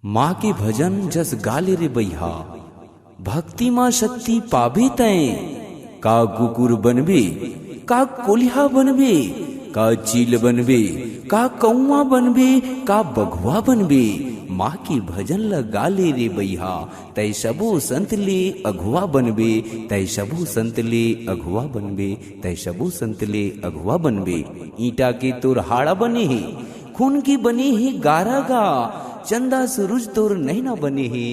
माँ के भजन जस गाले रे बैहा, भक्ति माँ शक्ति पाबे तय। का कुकुर बनबे, का कोल्हा बनबे, का चील बनबे, का कौआ बनबे, का बघुआ बनबे। माँ की भजन ल गाले रे बैहा, तय सबो संत ले अघुआ बनबे, तय सबो संत ले अघुआ बनबे, तय सबो संत ले अघुआ बनबे। ईटा के तोर हाड़ा बने हे, खून की बने हे गारा गा, चंदा सूरज तोर नैना बने हे।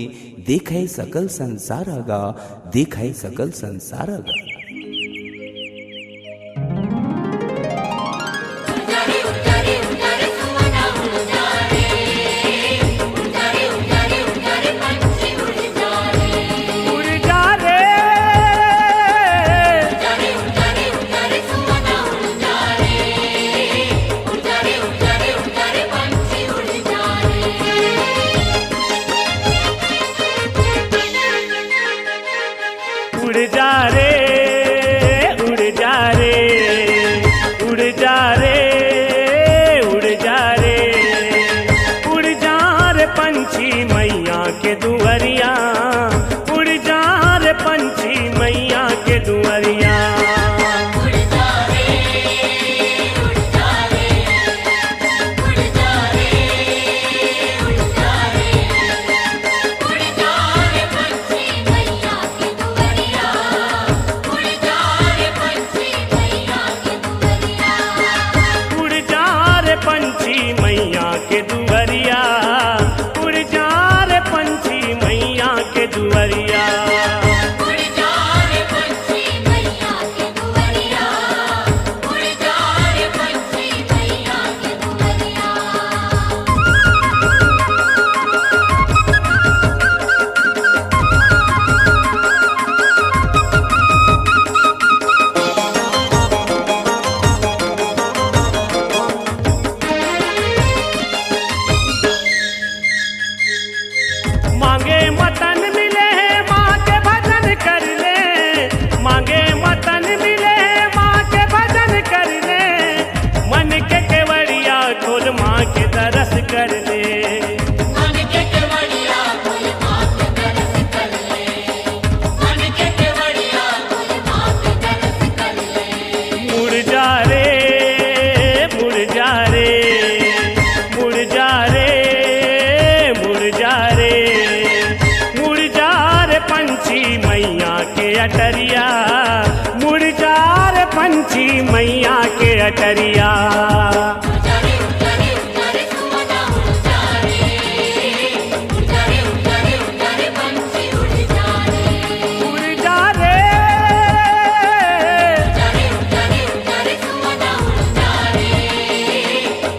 देखे सकल संसार गा, देखे सकल संसार गा। उड़ जा रे, उड़ जा रे, उड़ जा रे, उड़ जा रे, उड़ जा रे पंछी मैया के दुआरिया, उड़ जा रे पंछी मैया के दुआरिया। पंछी मैया के दुआरिया, उड़ जा रे पंछी मैया के दुआरिया। उड़ जा रे पंछी मैया के दुआरिया, उड़ जा रे पंछी मैया के दुआरिया। मांगे मतन मिले माँ के भजन कर ले, मांगे मतन मिले माँ के भजन कर ले, मन के केवड़िया खोल माँ के दरस कर ले। मन के केवड़िया खोल माँ के दरस कर ले, मन के केवड़िया खोल माँ के दरस कर ले। मुड़ जा रे, मुड़ जा रे, मुड़ जा रे, मुड़ जा रे, मुड़ जा रे पंछी मैया के अटरिया, मुड़ जा रे पंछी मैया के अटरिया। उड़ जा रे, उड़ जा रे, उड़ जा रे सुमना उड़ जा रे, उड़ जा रे, उड़ जा रे, उड़ जा रे पंछी उड़ जा रे। उड़ जा रे, उड़ जा रे, उड़ जा रे, उड़ जा रे सुमना उड़ जा रे,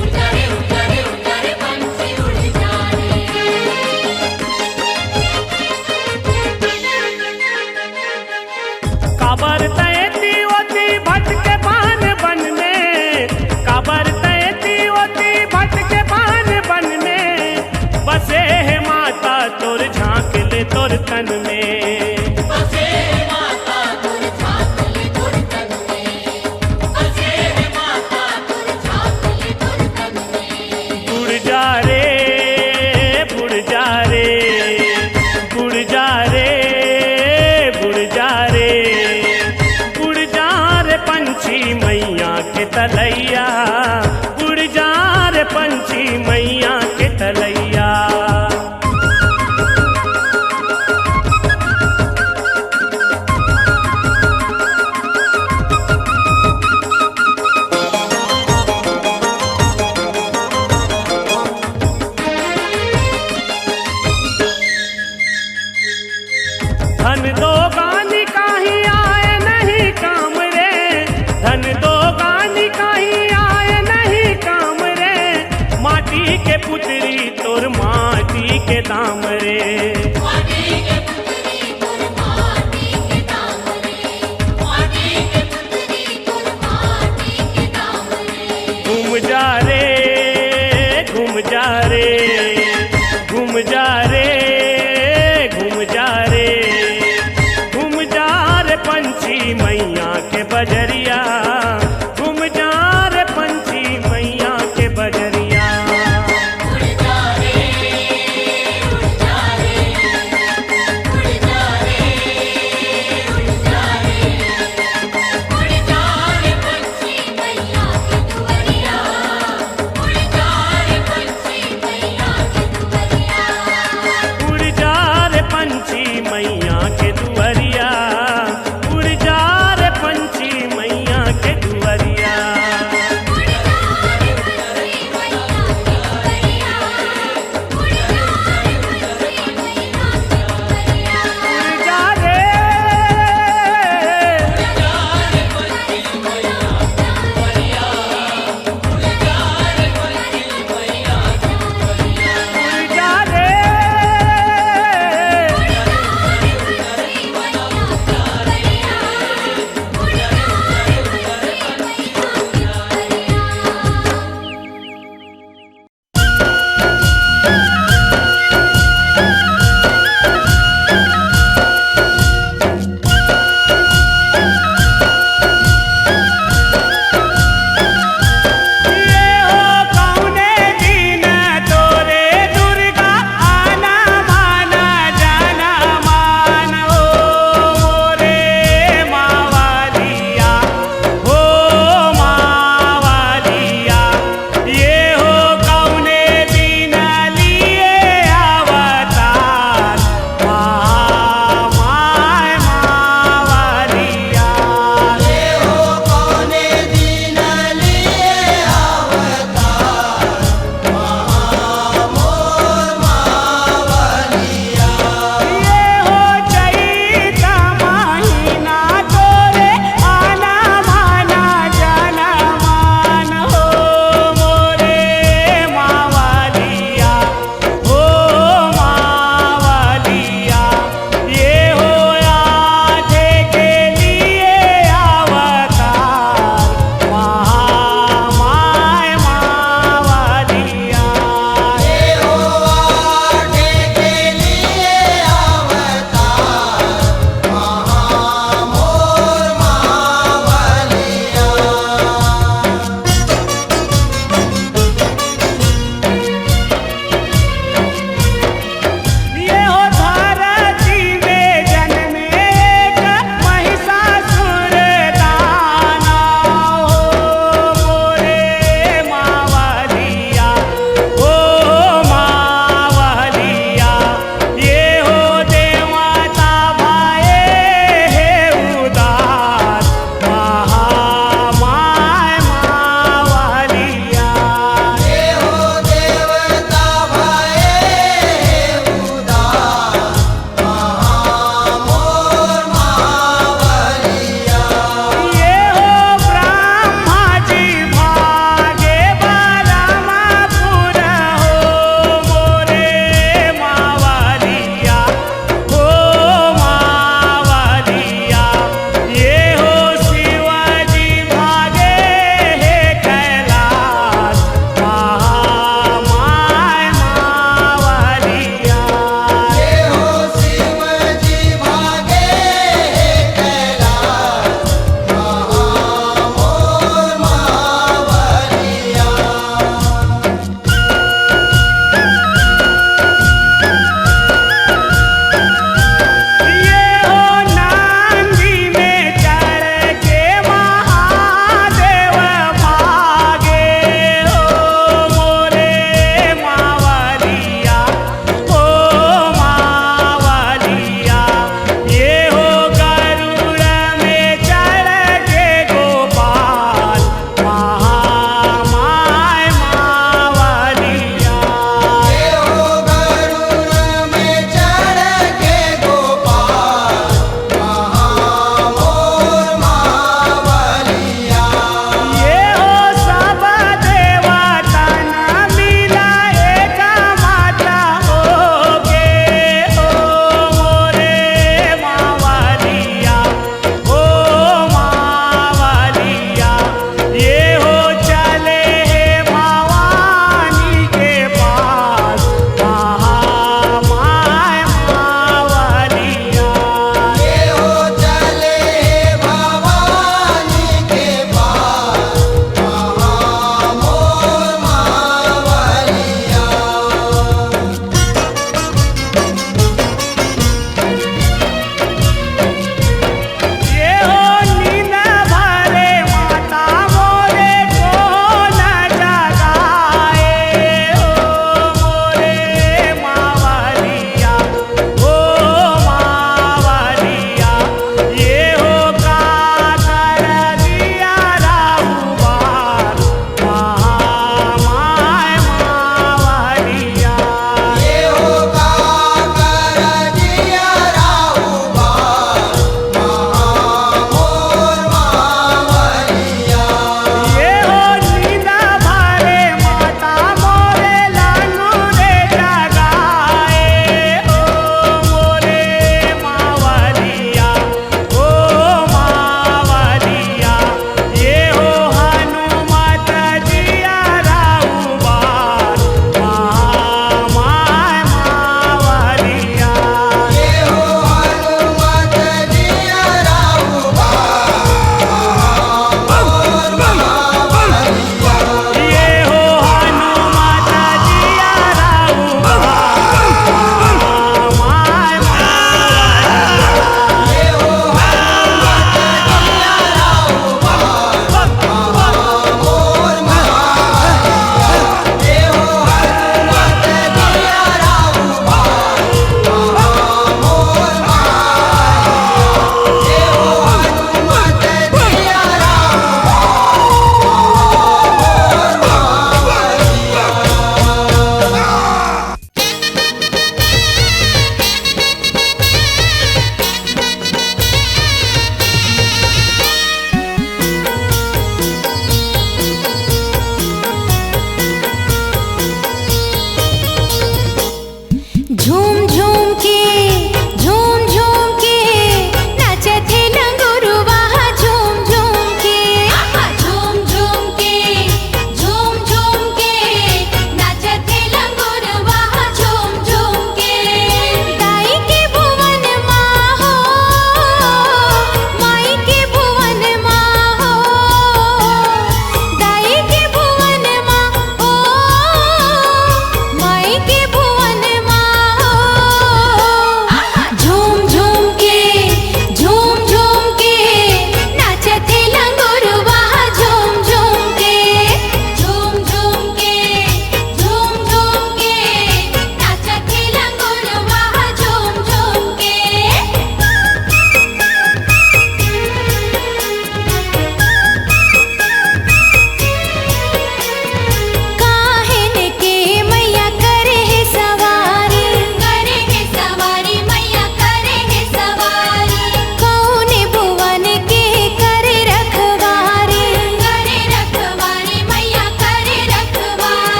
उड़ जा रे, उड़ जा रे, उड़ जा रे पंछी उड़ जा रे। काबर तैती होती भटके पान बन में, काबर तैती होती भटके पान बन में, बसे है माता तोर झांक ले तोर तन में। बसे है माता तोर झांक ले तोर तन में, बसे है माता तोर झांक ले तोर तन में। उड़ जा रे, उड़ जा रे, उड़ जा रे, उड़ जा रे, उड़ जा रे पंछी मैया के तलैया, उड़ जा रे पंछी मैया के तलैया। धन दो गानी काही आए नहीं काम रे, धन दो गानी काही आए नहीं काम रे, माटी के पुतरी तोर माटी के दाम रे। माटी के पुतरी तोर माटी के दाम रे, माटी के पुतरी तोर माटी के दाम रे। घूम जा रे, घूम जा रे, घूम जा रे, घूम जा रे, घूम जा रे पंछी मैया के बजरिया, घूम जा रे पंछी मैया के बजरिया। उड़ जा रे,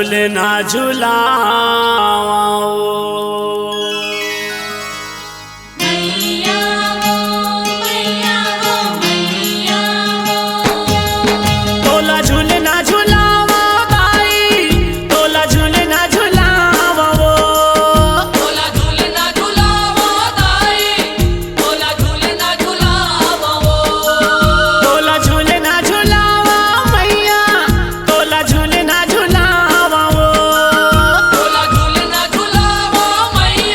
झूलना झूलाओ मैया हो मैया हो मैया हो तोला झूलना झूलाओ दाई तोला झूलना झूलाओ तोला झूलना झुलावो दाई तोला झूलना झुलावो तोला झूलना झूलाओ मैया तोला झूलना झूलाओ तोला झूलना झुलावो मैया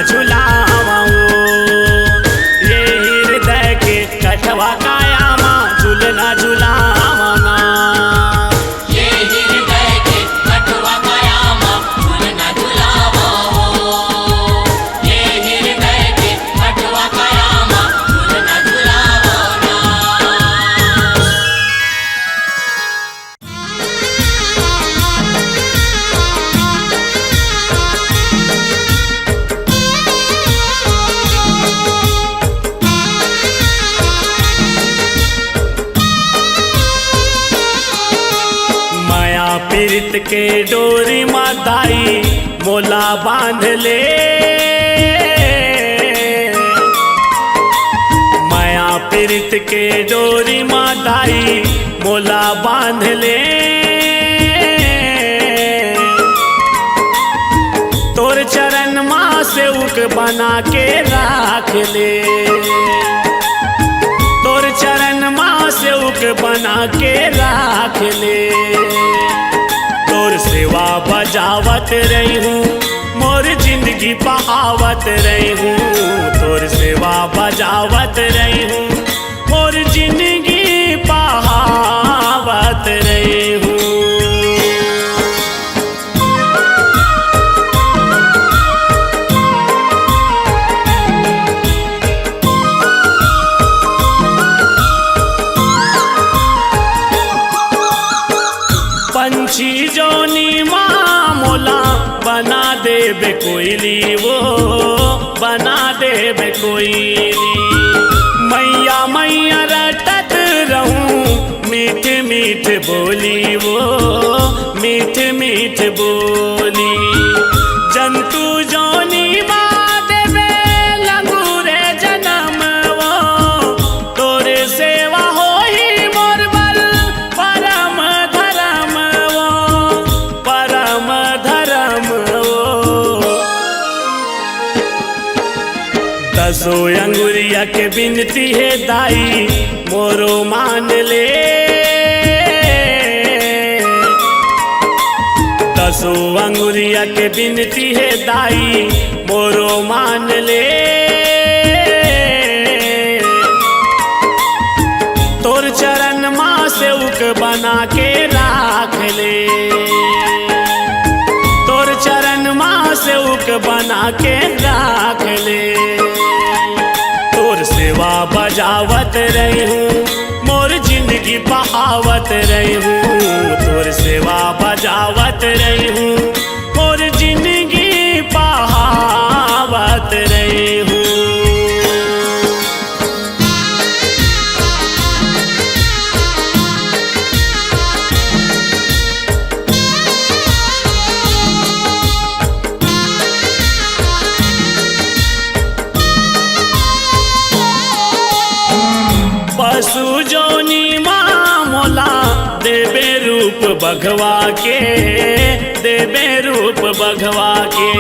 झूलना झुलावा ये हृदय के कठवा कायामा झूलना झुलावा ये हृदय के कठवा कायामा झूलना झुलावा ये हृदय के कठवा कायामा झूलना झुलावा माया पीरित के डोरी माताई मोला बांध ले माया पीरित के डोरी माताई मोला बांध ले तोर चरण माँ से उक बना के राख ले तोर चरण माँ से उक बना के राख ले तोर सेवा बजावत रही हूँ मोर जिंदगी बहावत रही हूँ तोर सेवा बजावत रही हूँ मोर जिंदगी बहावत रही हूँ पंछी जोनी माँ मोला बना देबे कोयली वो बना देबे कोयली मैया मैया रटत रहूं मीठ मीठ बोली वो मीठ मीठ बोली जंतु जोनी माँ देबे लंगूरे जन्म वो तोरे सेवा होई मोर बल परम धर्म वो परम धर्म वो दसो अंगुरिया के बिनती है दाई मोरो मान ले दसो अंगुरिया के बिनती है दाई मोरो मान ले तोर चरण माँ से उक बना के राख ले तोर चरण माँ से उक बना के राख ले तोर सेवा बजावत रही हूँ मोर जिंदगी बहावत रही हूँ तोर सेवा बजावत रही हूँ मोर जिंदगी बहावत रही हूँ पशु जोनी माँ मोला देबे रूप बघवा के देबे रूप बघवा के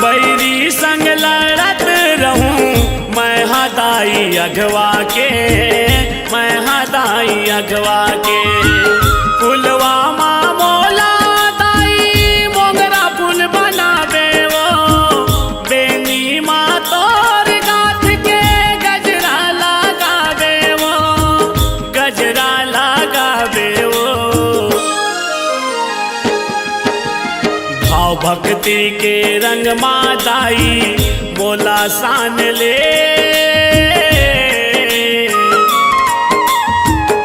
बैरी संग लड़त रहूं मैं हदाई अघवा के मैं हदाई अघवा के फुलवा माँ मोला दाई मोगरा फूल बनावे वो बेनी माँ तोर गाथ के गजरा लगावे वो गजरा लगावे वो भाव भक्ति के रंग मादाई मोला सान ले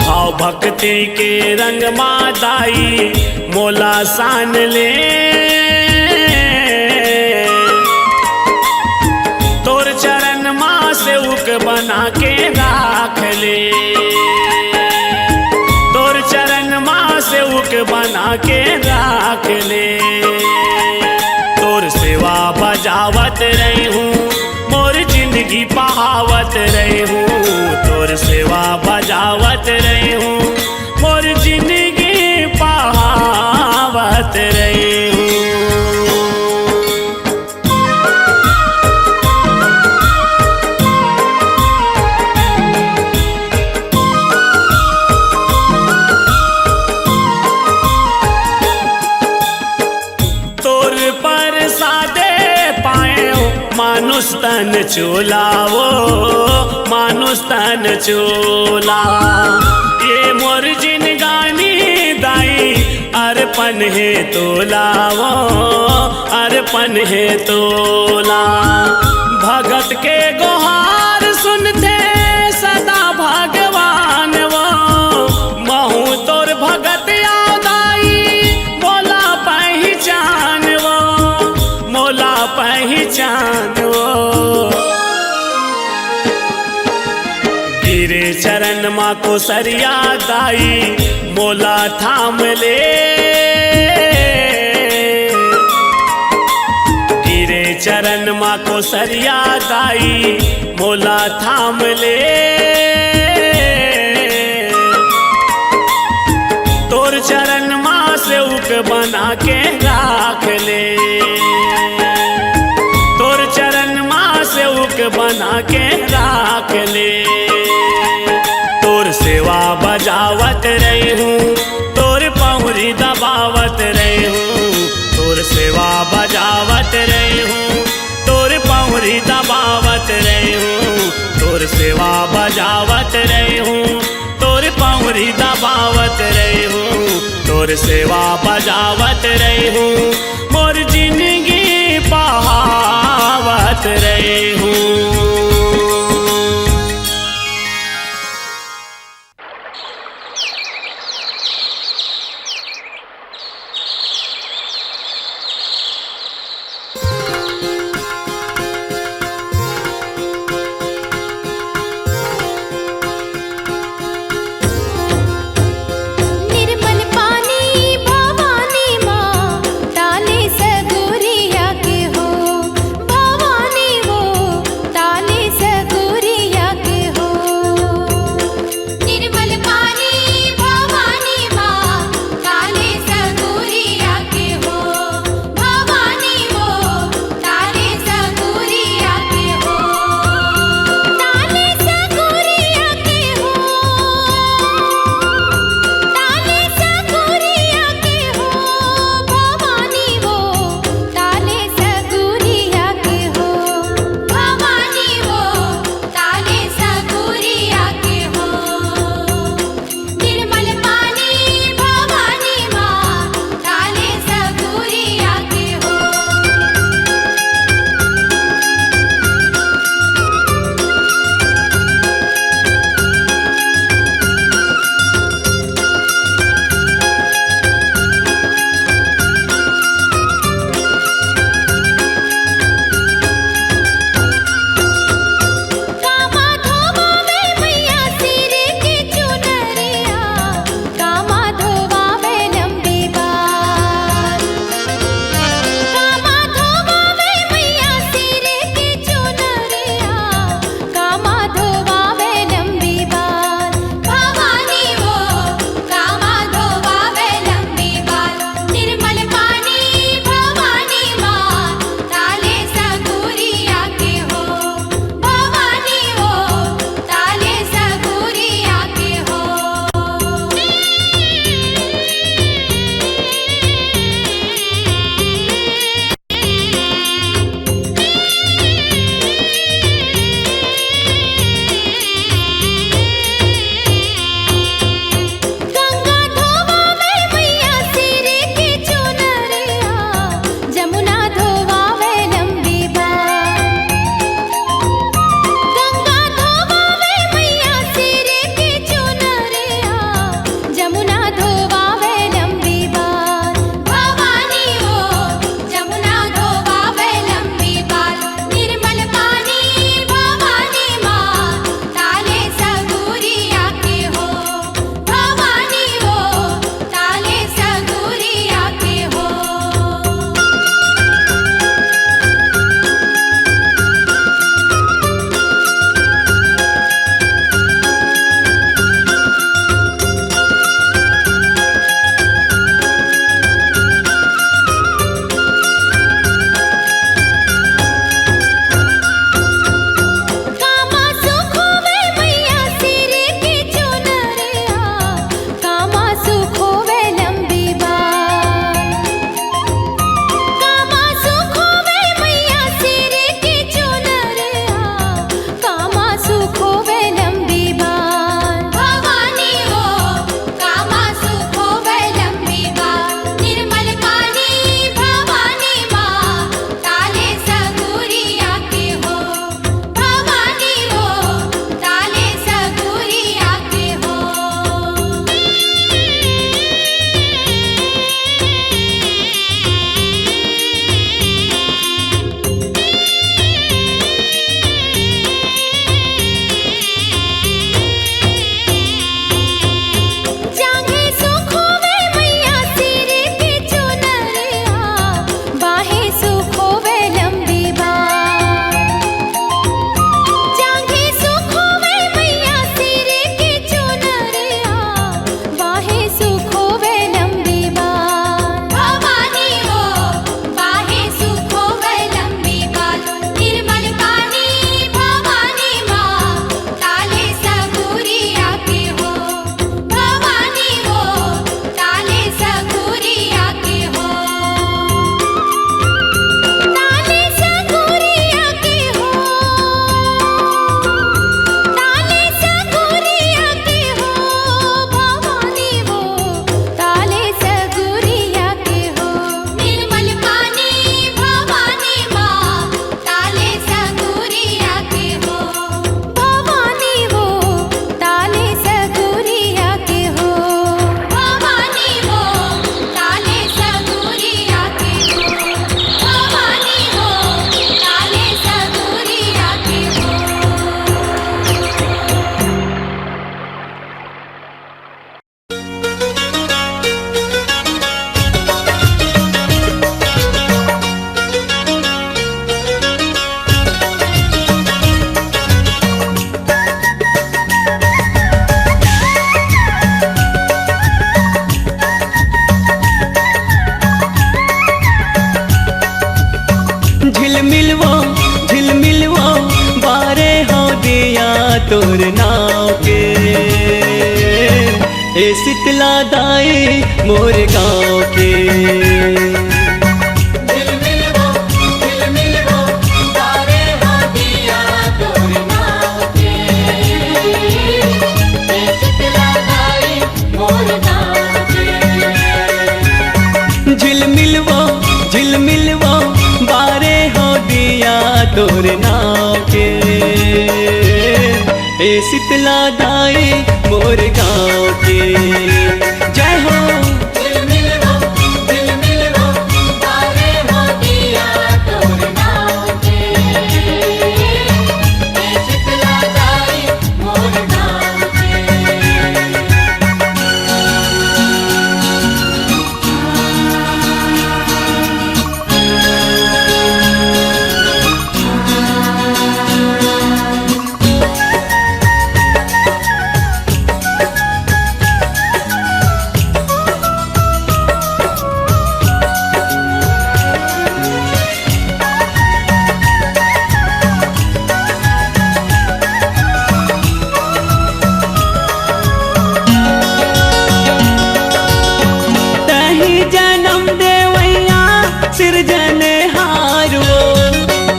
भाव भक्ति के रंग मादाई मोला सान ले तोर चरण माँ से उक बना के राख ले तोर चरण माँ से उक बना के राख ले तोर सेवा बजावत रही हूँ मोर जिंदगी बहावत रही हूँ तोर सेवा बजावत रही हूँ मोर जिंदगी बहावत रही हूँ मानुष तन चोला वो मानुष तन चोला ये मोर जिनगानी दाई अर्पण है तोला वो अर्पण है तोला। भगत के गुहार सुनते सदा भगवान वो महू तोर भगत यादाई मोला पहचान वो मोला पहचान वो। गिरे चरण माँ को सरिया दाई मोला थाम ले गिरे चरण माँ को सरिया दाई मोला थाम ले। तोर चरण माँ से उक बना के राख ले तोर चरण माँ से उक बना के राख ले। तोर सेवा बजावत रही हूँ तोर पहुरी दबावत रही हूँ तोर सेवा बजावत रही हूँ तोर पहुरी दबावत रही हूँ तोर सेवा बजावत रही हूँ तोर पहुरी दबावत रही हूँ तोर सेवा बजावत रही हूँ मोर जिंदगी बहावत रही हूँ। निर्मल पानी भवानी माँ डाले झिलमिलवो बारे हो दिया तोर नाव के। ए शीतला दाई मोर गाँव के। झिलमिलवो तारे हो दिया तोर नाव के। ए शीतला दाई मोर गाँव के। झिलमिलवो बारे हो दिया तोर नाव के। ए शीतला दाई मोर गाँव के। जय हो। झिलमिलवो तारे हो दिया तोर नाव के। ए शीतला दाई मोर गाँव के। सिरजनहारो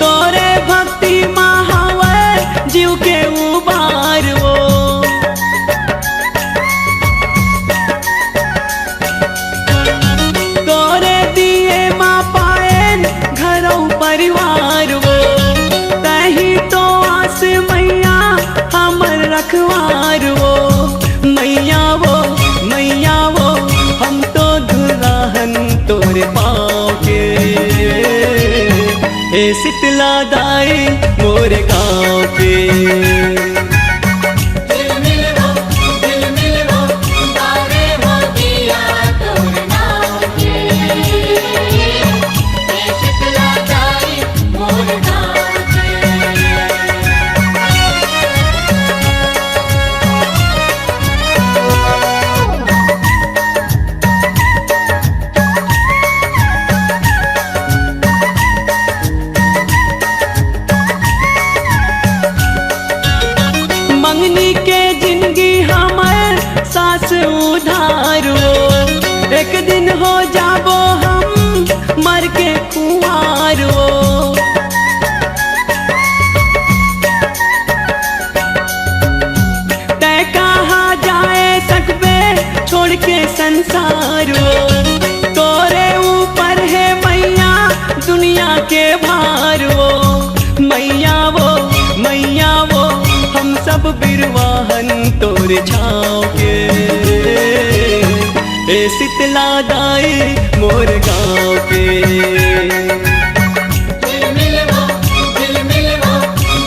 तोरे भक्ति महावर जीव के उबारो। तोरे दिए माँ पाएन घरों परिवार वो। तही तो आस मैया हमर रखवार वो। मैया वो हम तो दुल्हन तोरे पाँव के। ए शीतला दाई मोर गाँव के। झिलमिलवो तारे हो दिया तोर नाव के। ए शीतला दाई मोर गाँव के। मंगनी के जिंदगी हमर सास उधारो। एक दिन हो जाबो हम मर के कुंवारो। तै कहाँ जाए सकबे छोड़ के संसारो। तोरे ऊपर है मैया दुनिया के भारो। मैया वो हम सब बिरवाहन तोर छाँव के। ए शीतला दाई मोर गाँव के। झिलमिलवो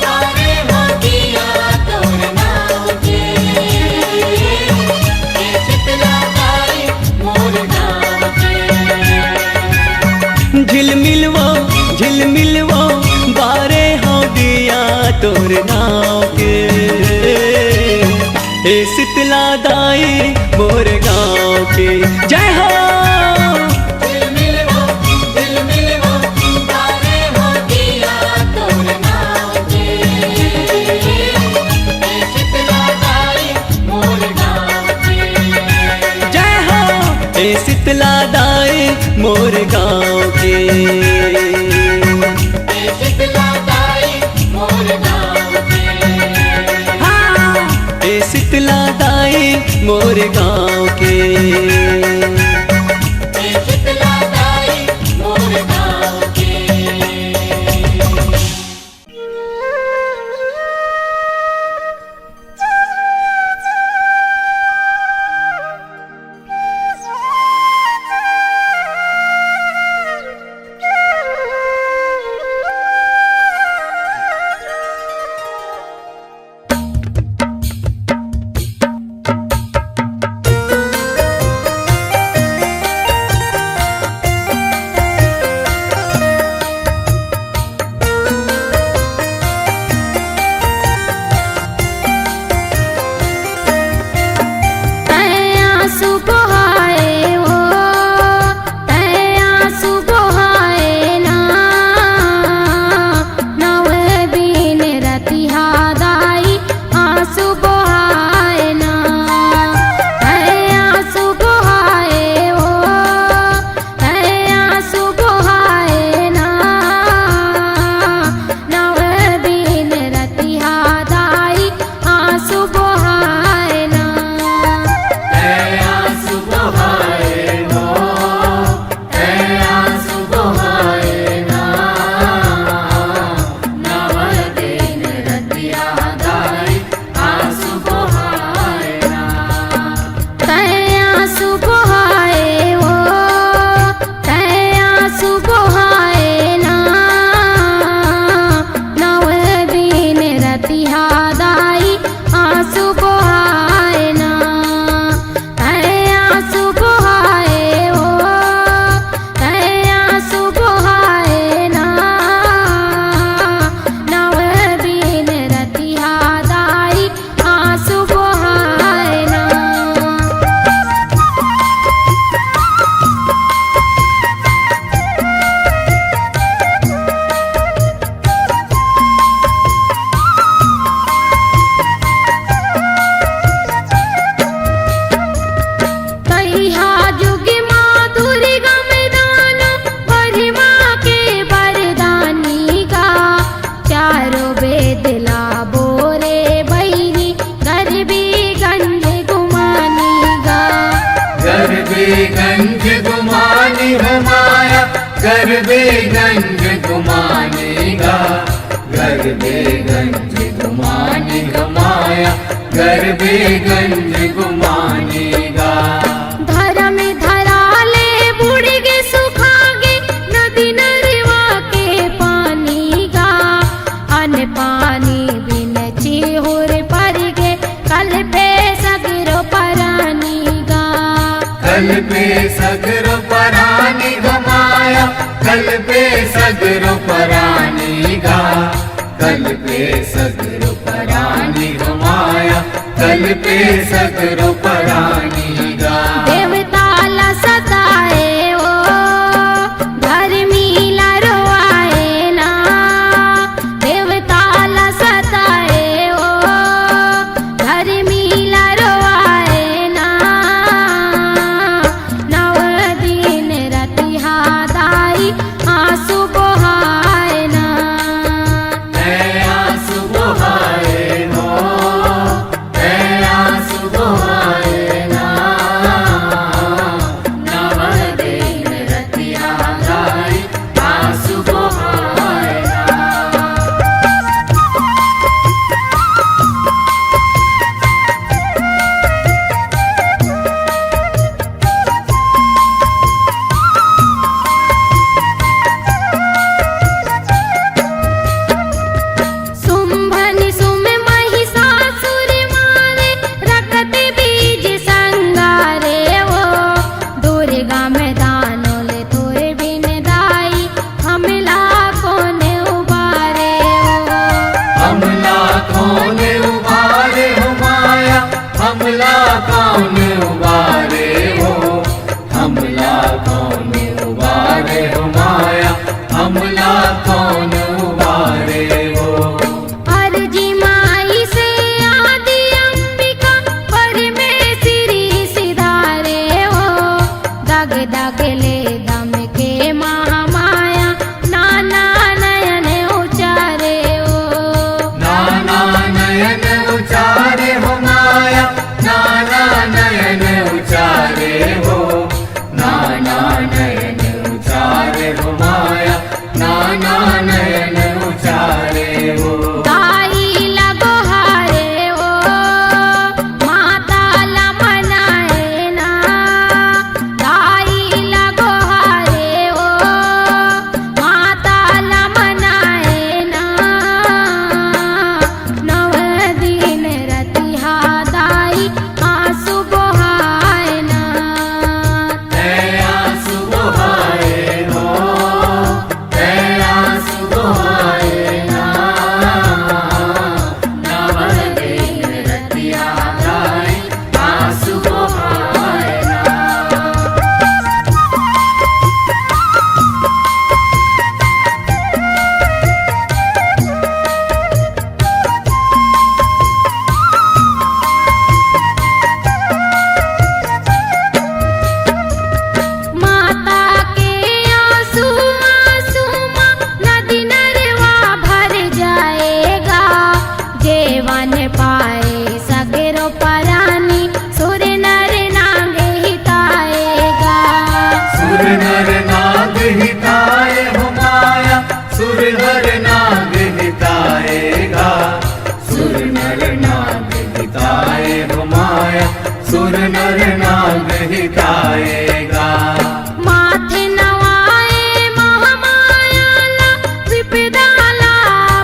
तारे हो दिया तोर नाव के। ए शीतला दाई मोर गाँव के। झिलमिलवो बारे हो दिया तोर नाव के। ए शीतला दाई मोर गाँव के। जय हो। झिलमिलवो तारे हो दिया तोर नाव के। ए शीतला दाई मोर गाँव के। जय हो। ए शीतला दाई मोर गाँव के। ए शीतला दाई मोर गाँव के। हाँ। ए शीतला दाई मोर गाँव के। गंज घुमानेगा, गंज घुमानेगा माया, गंज घुमानेगा। धर्म धराले बुड़गे सुखागे, नदी नरवा के पानी गा। अन पानी बिन चिहुर पर गे, कल पे सगरो परानी गा। कल पे सगरो परानी घमाया, कल पे सगरो परानी गा। कल पे सगरो परानी घमाया, कल पे सगरो परानी गा। देवता ला सताए ओ, धर्मी ला रोआए ना। देवता ला सताए ओ, धर्मी ला रोआए ना। नव दिन रतिहा दाई आंसू बहाए ना। आंसू बहाए नो, आंसू बहाए ना। नव दिन रतिया गाई आंसू बहाए ना। सुम्भनि सुम महिषासुर मारे, रखत बीज संगारे वो। दुर्गा में दानों ले तोरे बिन दाई, हमला कोने उबारे वो। हमला कौन उबारे हो माया, हमला कौन उबारे हो। हमला कौन उबारे हो माया, हमला कौन उबारे हो। अर्जी माई से आदि अंबिका, परमेश्वरी सिधारे हो। दग दग ले दम के महामाया, नाना नयन उचारे हो। नाना नयन उचारे हो माया, नाना नयन उचारे हो। नाना नयन उचारे हो माया, नाना नयन उचारे हो। दाई लगो हारे ओ, माता ला मनाए ना। दाई लगो हारे ओ, माता ला मनाए ना। नव दिन रतिहा दाई आंसू बहाए ना। आंसू बहाए नो, आंसू बहाए ना। नव दिन रतिया गाई आंसू बहाए ना। माता के आंसू मासूमा, नदी नरवा भर जाएगा। जेवन पाए सगरो परानी, सुर नर नाग हिताएगा। सुर नर नाग हिताए हो माया, सुर नर नाग हिताएगा। सुर नर नाग हिताए हो माया, सुर नर नाग हिताएगा। माथे नवाए महामाया ला, विपदा ला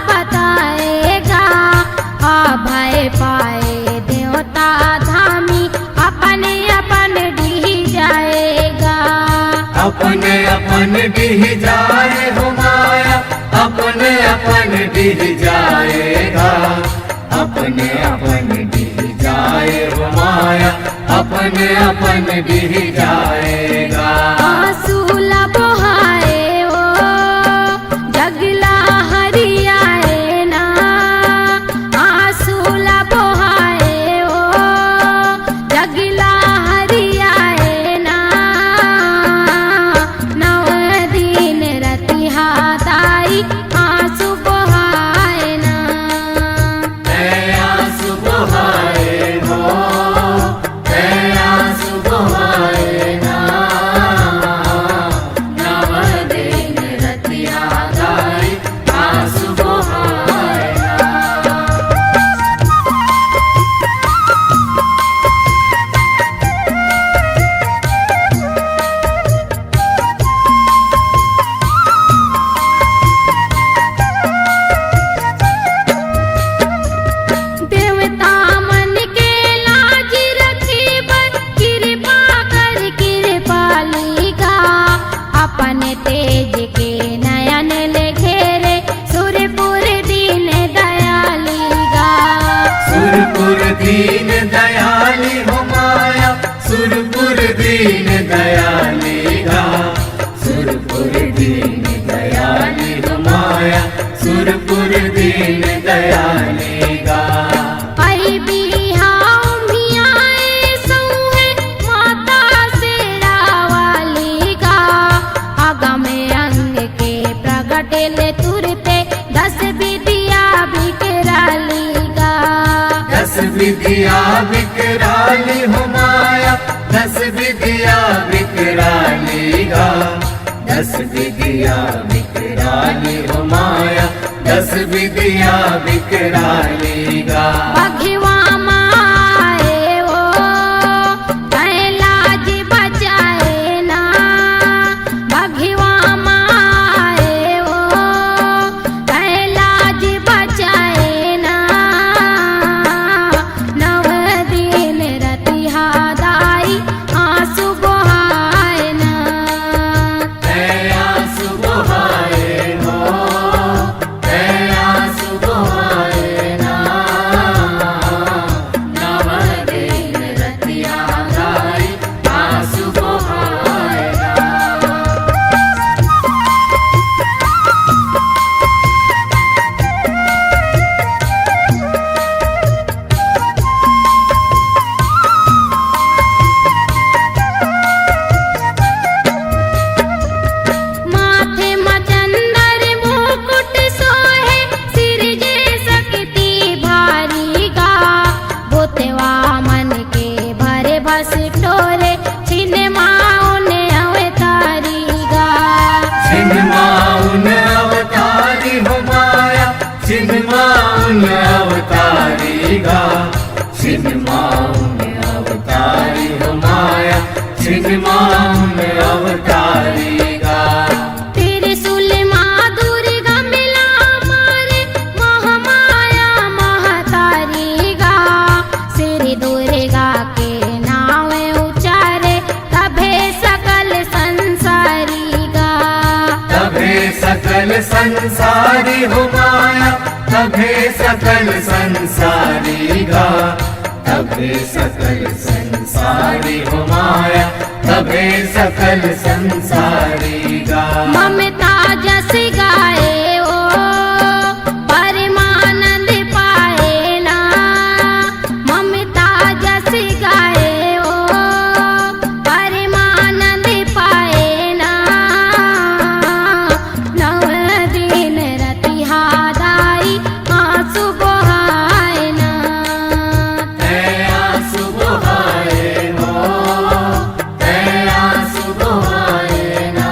बताएगा। अभय पाए देवता धामी, अपने अपन डी जाएगा। अपने अपन डिह जाए हो माया, अपने अपन डिह जाएगा। अपने अपन डिह जाए हो माया, अपने अपन डिह जाएगा। आंसू ला बहाए ओ, जगला हरियाए ना। आंसू ला बहाए ओ, जगला हरियाए ना। नव दिन रतिहा दाई आंसू बहाए ना। आंसू बहाए नो, आंसू बहाए ना। नव दिन दस विद्या विकराली गा। दस विद्या विकराली हो माया, दस विद्या विकराली गा। दस विद्या विकराली हो माया, दस विद्या विकराली गा। बघवा माए ओ कैलाज बचाए ना। बघवा माए ओ कैलाज बचाए ना। नव दिन रतिहा दाई आंसू बहाए ना। आंसू बहाए हो, आंसू बहाए ना। नव दिन रतिया गाई आंसू बहाए ना। माथे मचंदर मुकुट सोहे, सिर जे सकती भारी गा। बोतवा मन के भरे भस टोरे, छिन माउन अवतारी गा। छिन्माउन अवतारी हो माया, छिन्माउन अवतारी गा। छिन्माउन अवतारी हो माया, छिन्माउन अवतारी गा। त्रिशूल माँ दुर्गा मिला मारे, महामाया महतारी गा। सिर दुर्गा के नाम उचारे, तभे सकल संसारी गा। तभे सकल संसारी हो माया, तभे सकल संसारी गा। तभे सकल संसारी हो माया, तभे सकल संसारी गा। ममता जस गाए ओ परमानंद पाए ना। ममता जस गाए ओ परमानंद पाए ना। नव दिन रतिहा दाई आंसू बहाए ना। आंसू बहाए हो, आंसू बहाए ना।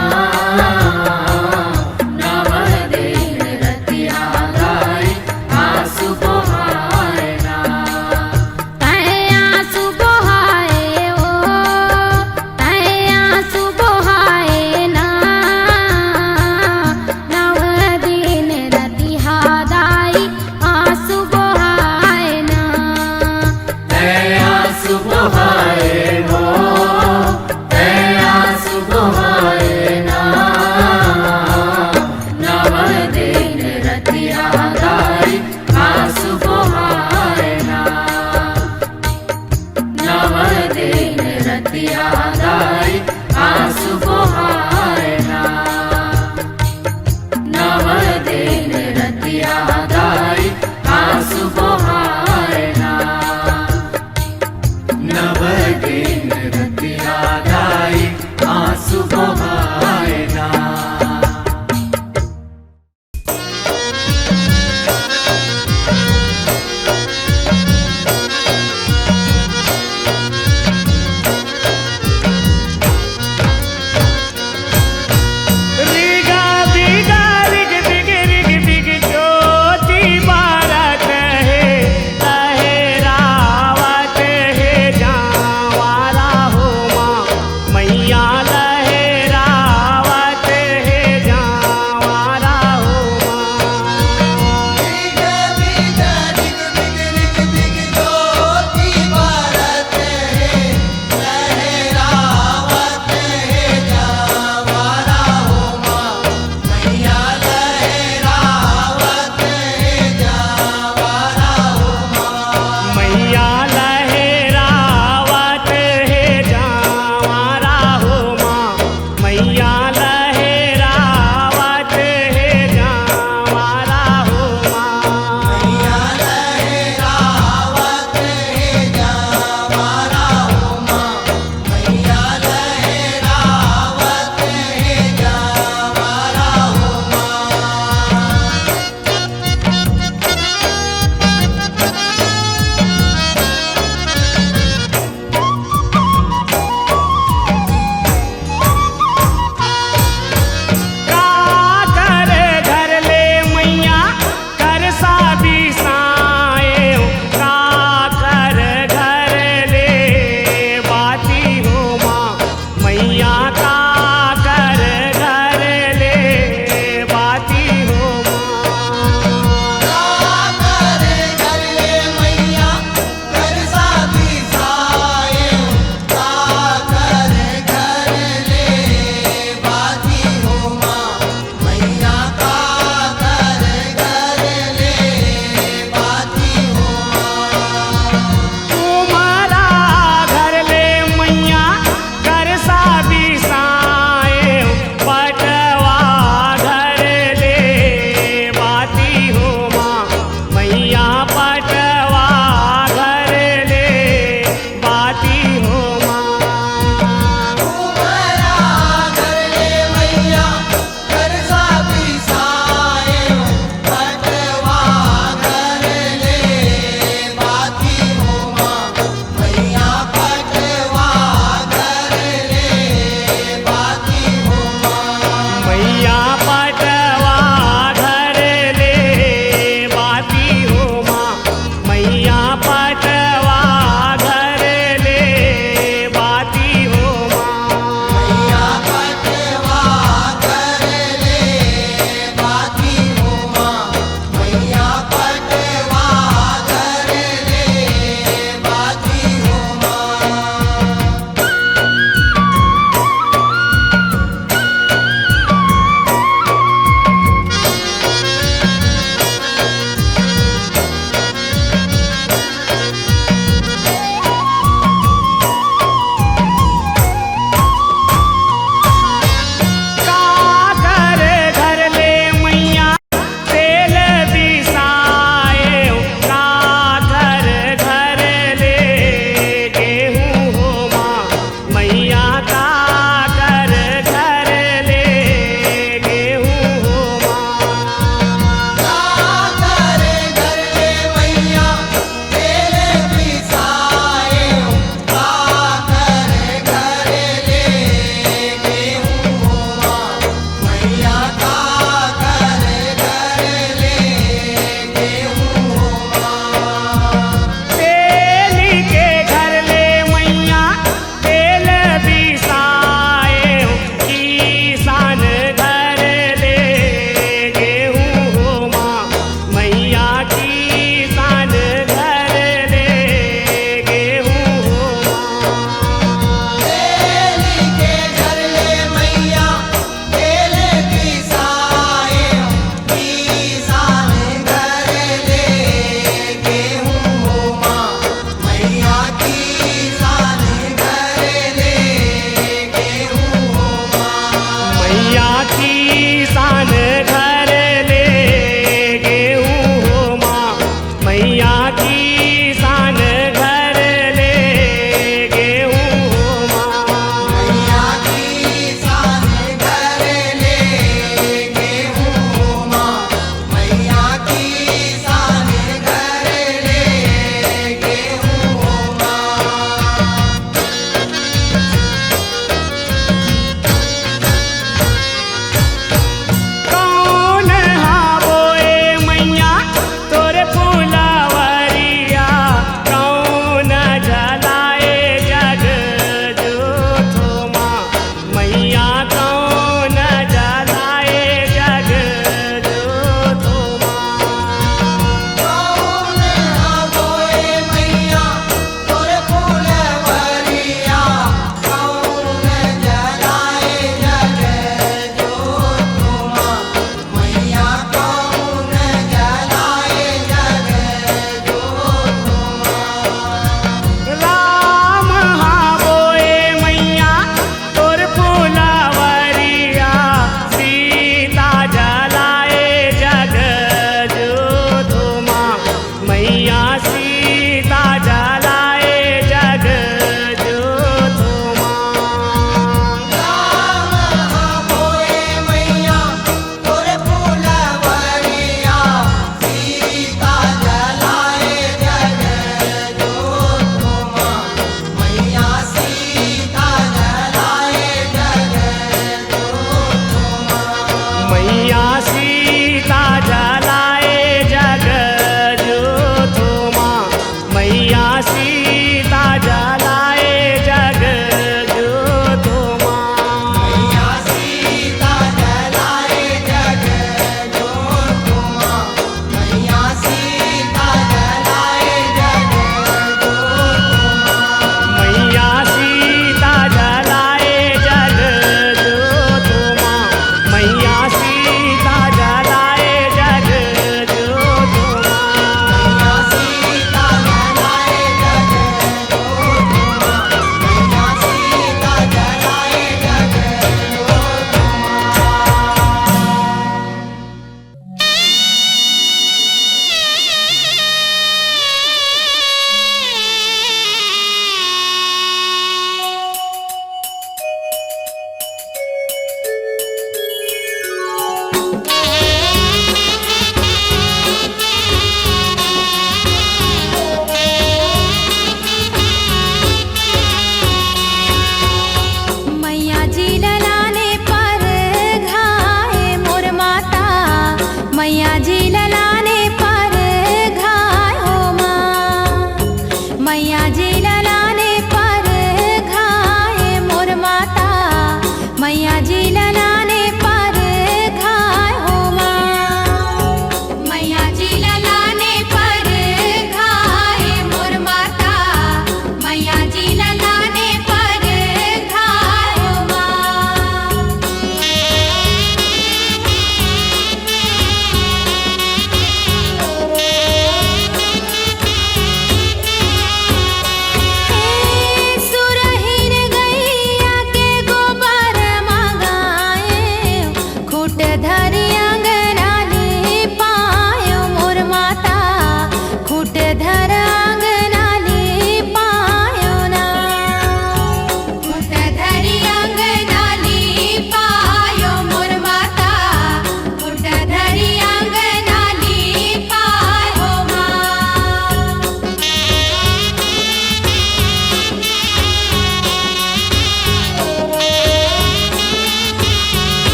झीलला